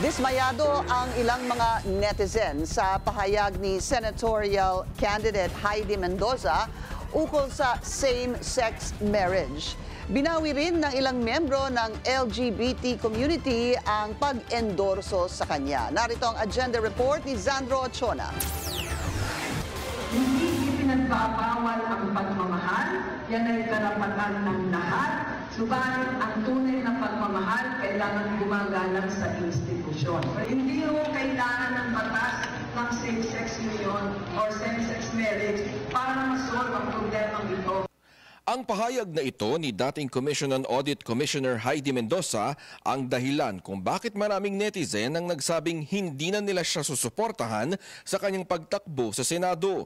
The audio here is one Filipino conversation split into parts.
Dismayado ang ilang mga netizen sa pahayag ni senatorial candidate Heidi Mendoza ukol sa same-sex marriage. Binawi rin ng ilang membro ng LGBT community ang pag-endorso sa kanya. Narito ang agenda report ni Zandro Ochona. Hindi ipinagbabawal ang pagmamahal, yan ay karapatan ng lahat. Subalit ang tunay na pagmamahal kailangan gumagalang sa institusyon. Hindi ho kailangan ng batas ng same-sex union or same-sex marriage para masolve ang problemang ito. Ang pahayag na ito ni dating Commission on Audit Commissioner Heidi Mendoza ang dahilan kung bakit maraming netizen ang nagsabing hindi na nila siya susuportahan sa kanyang pagtakbo sa Senado.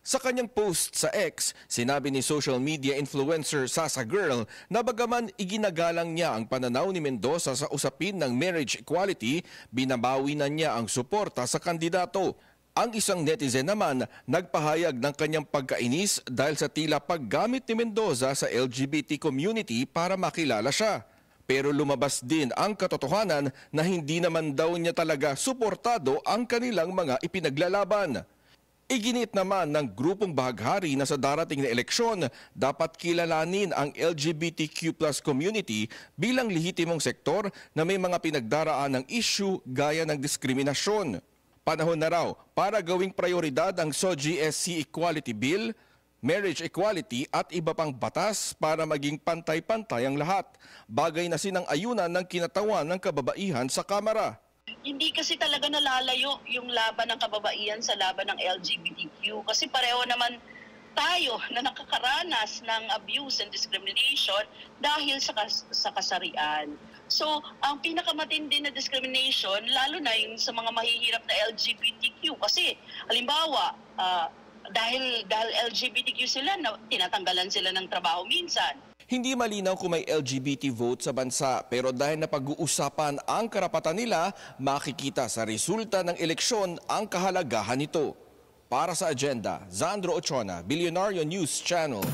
Sa kanyang post sa X, sinabi ni social media influencer Sasa Girl na bagaman iginagalang niya ang pananaw ni Mendoza sa usapin ng marriage equality, binabawi na niya ang suporta sa kandidato. Ang isang netizen naman nagpahayag ng kanyang pagkainis dahil sa tila paggamit ni Mendoza sa LGBT community para makilala siya. Pero lumabas din ang katotohanan na hindi naman daw niya talaga suportado ang kanilang mga ipinaglalaban. Iginit naman ng grupong bahaghari na sa darating na eleksyon, dapat kilalanin ang LGBTQ+ community bilang lehitimong sektor na may mga pinagdaraan ng issue gaya ng diskriminasyon. Panahon na raw para gawing prioridad ang SOGSC Equality Bill, marriage equality at iba pang batas para maging pantay-pantay ang lahat. Bagay na sinang-ayunan ng kinatawan ng kababaihan sa Kamara. Hindi kasi talaga nalalayo yung laban ng kababaihan sa laban ng LGBTQ kasi pareho naman tayo na nakakaranas ng abuse and discrimination dahil sa kasarian. So, ang pinakamatindi na discrimination, lalo na yung sa mga mahihirap na LGBTQ kasi halimbawa, dahil LGBTQ sila, tinatanggalan sila ng trabaho minsan. Hindi malinaw kung may LGBT vote sa bansa pero dahil napag-uusapan ang karapatan nila, makikita sa resulta ng eleksyon ang kahalagahan nito. Para sa agenda, Zandro Ochona, Billionario News Channel.